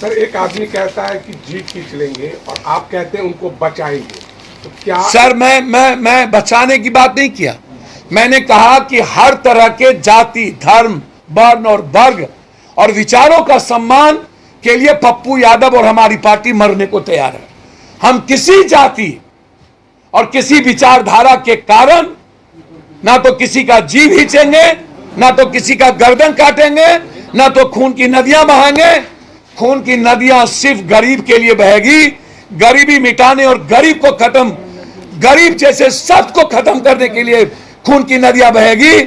Sir, एक आदमी कहता है कि जी खींच लेंगे और आप कहते हैं उनको बचाएंगे, तो क्या? सर, मैं बचाने की बात नहीं किया। मैंने कहा कि हर तरह के जाति, धर्म, वर्ण और वर्ग और विचारों का सम्मान के लिए पप्पू यादव और हमारी पार्टी मरने को तैयार है। हम किसी जाति और किसी विचारधारा के कारण ना तो किसी का जी खींचेंगे, ना तो किसी का गर्दन काटेंगे, ना तो खून की नदियां बहाएंगे। खून की नदियां सिर्फ गरीब के लिए बहेगी। गरीबी मिटाने और गरीब जैसे शब्द को खत्म करने के लिए खून की नदियां बहेगी,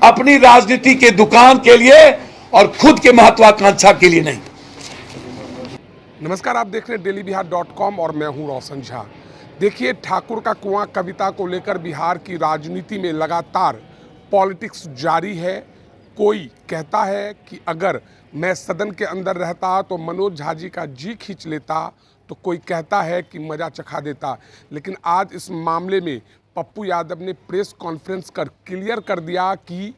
अपनी राजनीति के दुकान के लिए और खुद के महत्वाकांक्षा के लिए नहीं। नमस्कार, आप देख रहे हैं DailyBihar.com और मैं हूं रोशन झा। देखिए, ठाकुर का कुआं कविता को लेकर बिहार की राजनीति में लगातार पॉलिटिक्स जारी है। कोई कहता है कि अगर मैं सदन के अंदर रहता तो मनोज झा जी का जी खींच लेता, तो कोई कहता है कि मजा चखा देता। लेकिन आज इस मामले में पप्पू यादव ने प्रेस कॉन्फ्रेंस कर क्लियर कर दिया कि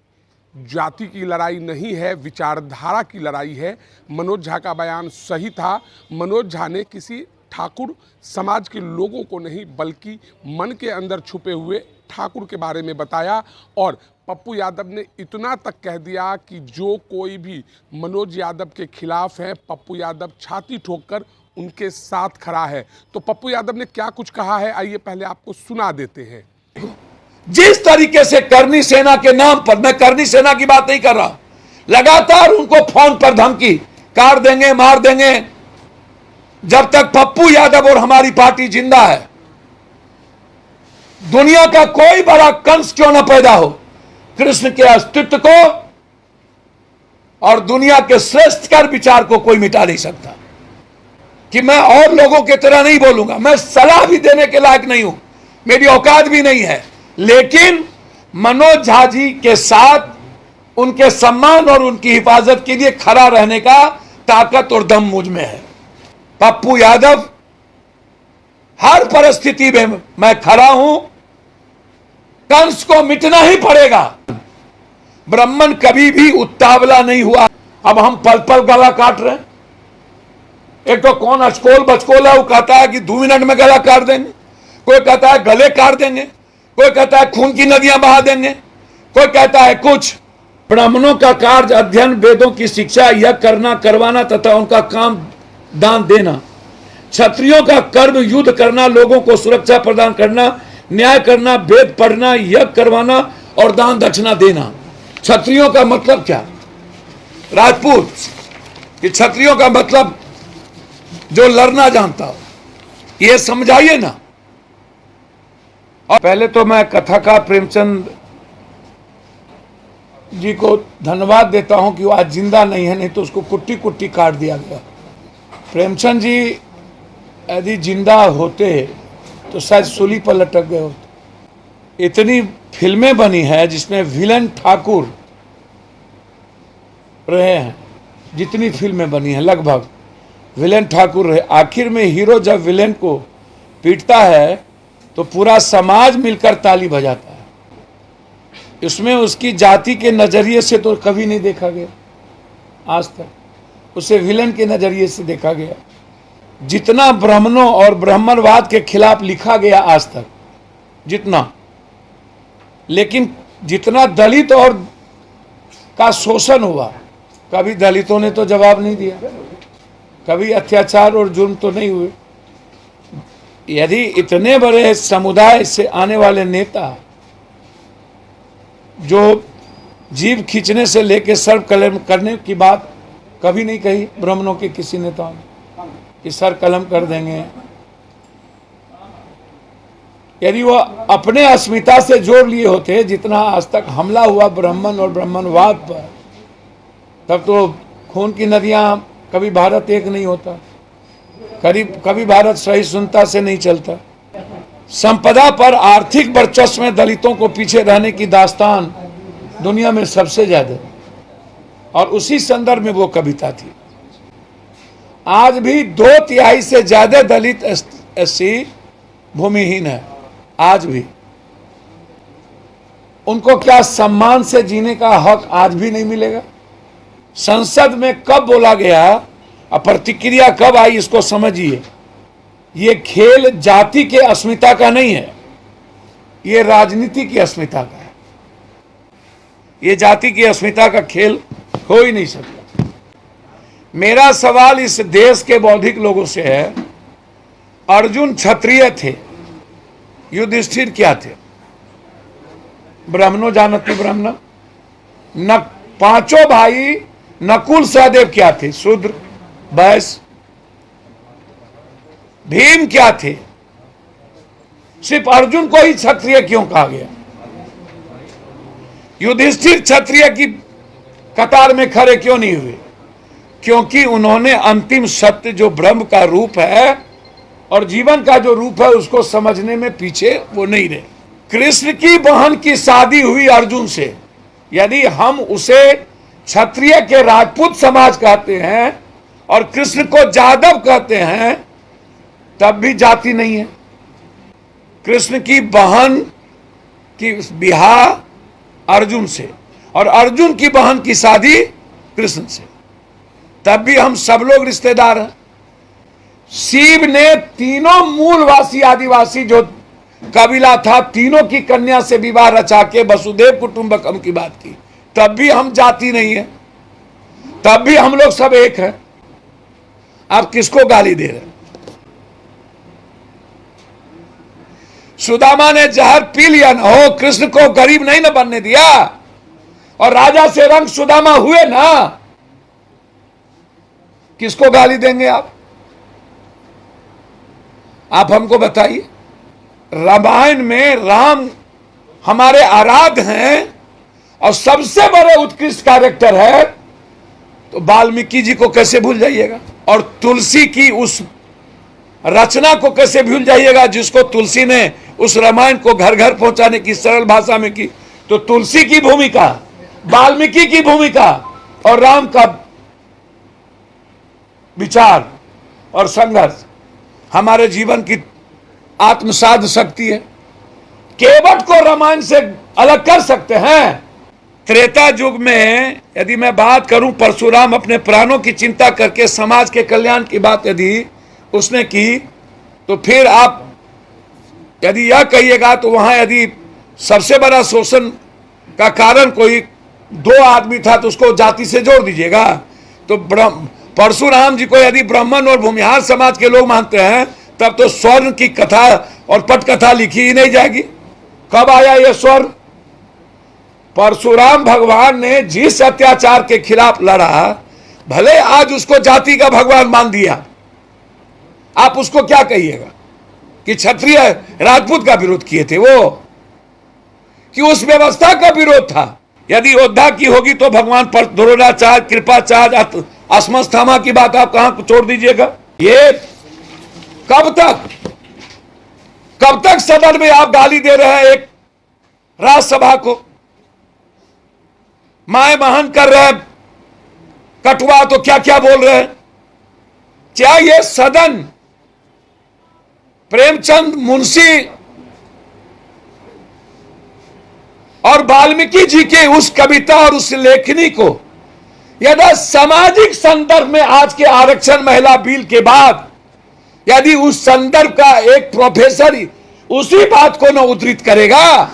जाति की लड़ाई नहीं है, विचारधारा की लड़ाई है। मनोज झा का बयान सही था। मनोज झा ने किसी ठाकुर समाज के लोगों को नहीं, बल्कि मन के अंदर छुपे हुए ठाकुर के बारे में बताया। और पप्पू यादव ने इतना तक कह दिया कि जो कोई भी मनोज यादव के खिलाफ है, पप्पू यादव छाती ठोककर उनके साथ खड़ा है। तो पप्पू यादव ने क्या कुछ कहा है, आइए पहले आपको सुना देते हैं। जिस तरीके से करनी सेना के नाम पर, मैं करनी सेना की बात नहीं कर रहा, लगातार उनको फोन पर धमकी, काट देंगे, मार देंगे। जब तक पप्पू यादव और हमारी पार्टी जिंदा है, दुनिया का कोई बड़ा कंस क्यों न पैदा हो, कृष्ण के अस्तित्व को और दुनिया के श्रेष्ठ कर विचार को कोई मिटा नहीं सकता। कि मैं और लोगों की तरह नहीं बोलूंगा, मैं सलाह भी देने के लायक नहीं हूं, मेरी औकात भी नहीं है, लेकिन मनोज झा जी के साथ उनके सम्मान और उनकी हिफाजत के लिए खड़ा रहने का ताकत और दम मुझ में है। पप्पू यादव, हर परिस्थिति में मैं खड़ा हूं, कंस को मिटना ही पड़ेगा। ब्राह्मण कभी भी उत्तावला नहीं हुआ। अब हम पल पल गला काट रहे हैं। एक तो कौन अचकोल बचकोल है, वो कहता है कि 2 मिनट में गला काट देंगे, कोई कहता है गले काट देंगे, कोई कहता है खून की नदियां बहा देंगे, कोई कहता है कुछ। ब्राह्मणों का कार्य अध्ययन, वेदों की शिक्षा, यह करना करवाना तथा उनका काम दान देना। क्षत्रियों का कर्म युद्ध करना, लोगों को सुरक्षा प्रदान करना, न्याय करना, वेद पढ़ना, यज्ञ करवाना और दान दक्षिणा देना। क्षत्रियों का मतलब क्या? राजपूत। कि क्षत्रियों का मतलब जो लड़ना जानता हो, ये समझाइए ना। और पहले तो मैं कथाकार प्रेमचंद जी को धन्यवाद देता हूं कि वो आज जिंदा नहीं है, नहीं तो उसको कुट्टी कुट्टी काट दिया गया। प्रेमचंद जी यदि जिंदा होते तो शायद सूली पर लटक गए होते। इतनी फिल्में बनी है जिसमें विलेन ठाकुर रहे हैं, जितनी फिल्में बनी हैं लगभग विलेन ठाकुर रहे। आखिर में हीरो जब विलेन को पीटता है तो पूरा समाज मिलकर ताली बजाता है। इसमें उसकी जाति के नजरिए से तो कभी नहीं देखा गया आज तक, उसे विलेन के नजरिए से देखा गया। जितना ब्राह्मणों और ब्राह्मणवाद के खिलाफ लिखा गया आज तक, जितना, लेकिन जितना दलित और का शोषण हुआ, कभी दलितों ने तो जवाब नहीं दिया, कभी अत्याचार और जुर्म तो नहीं हुए। यदि इतने बड़े समुदाय से आने वाले नेता जो जीभ खींचने से लेकर सर्व कलम करने की बात कभी नहीं कही ब्राह्मणों के किसी नेताओं ने कि सर कलम कर देंगे, यदि वो अपने अस्मिता से जोड़ लिए होते जितना आज तक हमला हुआ ब्राह्मण और ब्राह्मणवाद पर, तब तो खून की नदियां, कभी भारत एक नहीं होता, कभी भारत सहिष्णुता से नहीं चलता। संपदा पर आर्थिक वर्चस्व में दलितों को पीछे रहने की दास्तान दुनिया में सबसे ज्यादा, और उसी संदर्भ में वो कविता थी। आज भी 2/3 से ज्यादा दलित एससी भूमिहीन है। आज भी उनको क्या सम्मान से जीने का हक आज भी नहीं मिलेगा? संसद में कब बोला गया अब प्रतिक्रिया कब आई इसको समझिए। ये खेल जाति के अस्मिता का नहीं है, ये राजनीति की अस्मिता का है। ये जाति की अस्मिता का खेल हो ही नहीं सकता। मेरा सवाल इस देश के बौद्धिक लोगों से है, अर्जुन क्षत्रिय थे, युधिष्ठिर क्या थे? ब्राह्मणों जानती ब्राह्मण। न पांचों भाई नकुल सहदेव क्या थे? शूद्र वैश्य। भीम क्या थे? सिर्फ अर्जुन को ही क्षत्रिय क्यों कहा गया? युधिष्ठिर क्षत्रिय की कतार में खड़े क्यों नहीं हुए? क्योंकि उन्होंने अंतिम सत्य जो ब्रह्म का रूप है और जीवन का जो रूप है उसको समझने में पीछे वो नहीं रहे। कृष्ण की बहन की शादी हुई अर्जुन से, यदि हम उसे क्षत्रिय के राजपूत समाज कहते हैं और कृष्ण को जादव कहते हैं, तब भी जाति नहीं है। कृष्ण की बहन की बियाह अर्जुन से और अर्जुन की बहन की शादी कृष्ण से, तब भी हम सब लोग रिश्तेदार हैं। शिव ने तीनों मूलवासी आदिवासी जो कबीला था, तीनों की कन्या से विवाह रचा के वसुदेव कुटुंबकम की बात की, तब भी हम जाति नहीं है, तब भी हम लोग सब एक हैं। आप किसको गाली दे रहे हैं? सुदामा ने जहर पी लिया ना हो, कृष्ण को गरीब नहीं ना बनने दिया, और राजा से रंग सुदामा हुए ना, किसको गाली देंगे आप? आप हमको बताइए। रामायण में राम हमारे आराध्य हैं और सबसे बड़े उत्कृष्ट कैरेक्टर है, तो वाल्मीकि जी को कैसे भूल जाइएगा? और तुलसी की उस रचना को कैसे भूल जाइएगा जिसको तुलसी ने उस रामायण को घर घर पहुंचाने की सरल भाषा में की? तो तुलसी की भूमिका, वाल्मीकि की भूमिका और राम का विचार और संघर्ष हमारे जीवन की आत्मसाध शक्ति है। केवट को रामायण से अलग कर सकते हैं। त्रेता युग में यदि मैं बात करूं, परशुराम अपने प्राणों की चिंता करके समाज के कल्याण की बात यदि उसने की, तो फिर आप यदि यह कहिएगा तो वहां यदि सबसे बड़ा शोषण का कारण कोई दो आदमी था तो उसको जाति से जोड़ दीजिएगा। तो परशुराम जी को यदि ब्राह्मण और भूमिहार समाज के लोग मानते हैं, तब तो स्वर्ण की कथा और पटकथा लिखी ही नहीं जाएगी। कब आया यह स्वर्ण? परशुराम भगवान ने जिस अत्याचार के खिलाफ लड़ा, भले आज उसको जाति का भगवान मान दिया, आप उसको क्या कहिएगा कि क्षत्रिय राजपूत का विरोध किए थे वो, कि उस व्यवस्था का विरोध था। यदि योद्धा की होगी तो भगवान पर द्रोणाचार्य, कृपाचार्य, अस्मस्थामा की बात आप कहां छोड़ दीजिएगा? ये कब तक सदन में आप गाली दे रहे हैं एक राज्यसभा को, माए बहन कर रहे हैं कटुआ, तो क्या क्या बोल रहे हैं? क्या ये सदन प्रेमचंद मुंशी और वाल्मीकि जी के उस कविता और उस लेखनी को यदि सामाजिक संदर्भ में आज के आरक्षण महिला बिल के बाद यदि उस संदर्भ का एक प्रोफेसर उसी बात को न उद्धृत करेगा,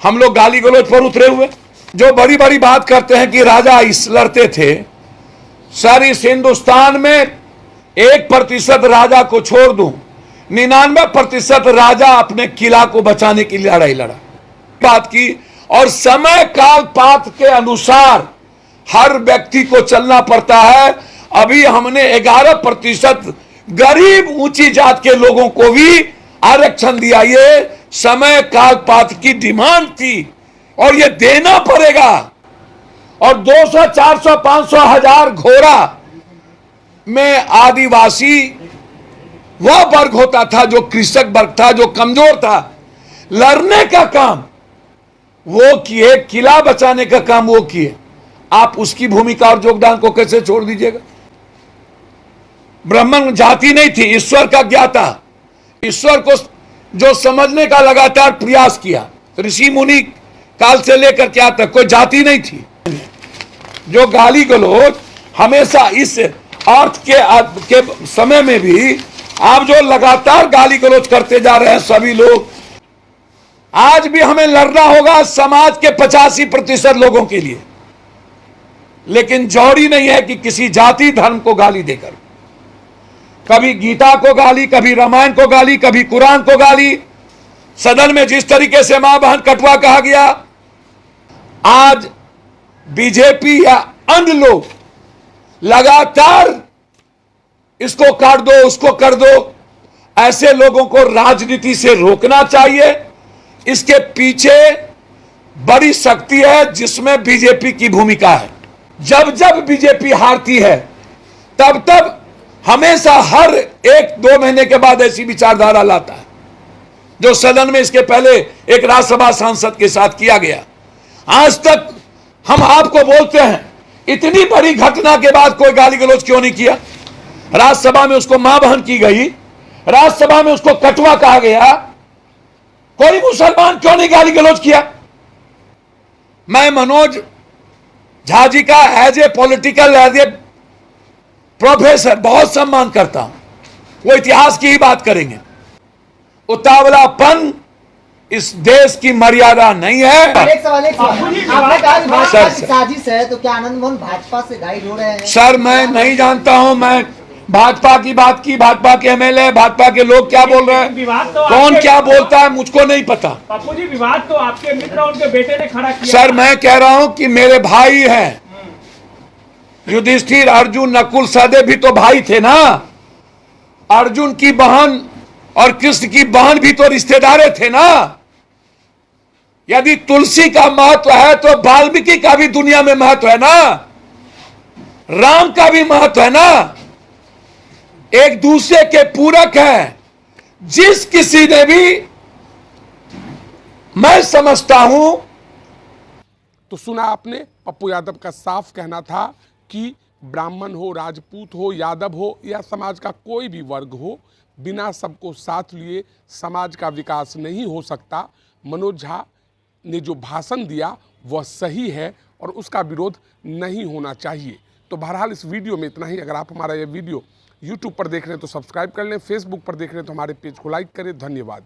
हम लोग गाली गलौज पर उतरे हुए। जो बड़ी बड़ी बात करते हैं कि राजा इस लड़ते थे, सर इस हिंदुस्तान में 1% राजा को छोड़ दूं, 99% राजा अपने किला को बचाने की लड़ाई लड़ा बात की। और समय काल पात्र के अनुसार हर व्यक्ति को चलना पड़ता है। अभी हमने 11% गरीब ऊंची जात के लोगों को भी आरक्षण दिया। ये समय काल पात्र की डिमांड थी और ये देना पड़ेगा। और 200, 400, 500, 1000 घोड़ा में आदिवासी वह वर्ग होता था जो कृषक वर्ग था, जो कमजोर था। लड़ने का काम वो किए, किला बचाने का काम वो किए। आप उसकी भूमिका और योगदान को कैसे छोड़ दीजिएगा? ब्राह्मण जाति नहीं थी, ईश्वर का ज्ञाता, ईश्वर को जो समझने का लगातार प्रयास किया। ऋषि मुनि काल से लेकर क्या तक कोई जाति नहीं थी। जो गाली गलौज हमेशा इस अर्थ के समय में भी आप जो लगातार गाली गलौज करते जा रहे हैं सभी लोग, आज भी हमें लड़ना होगा समाज के 85% लोगों के लिए। लेकिन जौहरी नहीं है कि किसी जाति धर्म को गाली देकर, कभी गीता को गाली, कभी रामायण को गाली, कभी कुरान को गाली, सदन में जिस तरीके से मां बहन कटवा कहा गया, आज बीजेपी या अन्य लोग लगातार इसको काट दो उसको कर दो, ऐसे लोगों को राजनीति से रोकना चाहिए। इसके पीछे बड़ी शक्ति है जिसमें बीजेपी की भूमिका है। जब जब बीजेपी हारती है तब तब हमेशा हर 1-2 महीने के बाद ऐसी विचारधारा लाता है जो सदन में इसके पहले एक राज्यसभा सांसद के साथ किया गया। आज तक हम आपको बोलते हैं, इतनी बड़ी घटना के बाद कोई गाली गलौज क्यों नहीं किया? राज्यसभा में उसको मां बहन की गई, राज्यसभा में उसको कटवा कहा गया, कोई मुसलमान क्यों नहीं गाली गलौज किया? मैं मनोज झा जी का as a political, as a professor बहुत सम्मान करता हूं। वो इतिहास की ही बात करेंगे। उतावलापन इस देश की मर्यादा नहीं है। एक सवाल आपने कहा भाजपा की साजिश है, तो क्या आनंद मोहन भाजपा से गाइड हो रहे हैं? सर मैं नहीं जानता हूं, मैं भाजपा की बात की, भाजपा के एमएलए, भाजपा के लोग क्या बोल रहे हैं, कौन क्या बोलता है मुझको नहीं पता। पप्पू जी, विवाद तो आपके मित्र और उनके बेटे ने खड़ा किया। सर मैं कह रहा हूं कि मेरे भाई हैं युधिष्ठिर, अर्जुन, नकुल, सहदेव भी तो भाई थे ना। अर्जुन की बहन और कृष्ण की बहन भी तो रिश्तेदारे थे ना। यदि तुलसी का महत्व है तो वाल्मीकि का भी दुनिया में महत्व है ना, राम का भी महत्व है ना, एक दूसरे के पूरक है। जिस किसी ने भी, मैं समझता हूं। तो सुना आपने, पप्पू यादव का साफ कहना था कि ब्राह्मण हो, राजपूत हो, यादव हो या समाज का कोई भी वर्ग हो, बिना सबको साथ लिए समाज का विकास नहीं हो सकता। मनोज झा ने जो भाषण दिया वह सही है और उसका विरोध नहीं होना चाहिए। तो बहरहाल इस वीडियो में इतना ही। अगर आप हमारा यह वीडियो YouTube पर देख रहे हैं तो सब्सक्राइब कर लें, फेसबुक पर देख रहे हैं तो हमारे पेज को लाइक करें। धन्यवाद।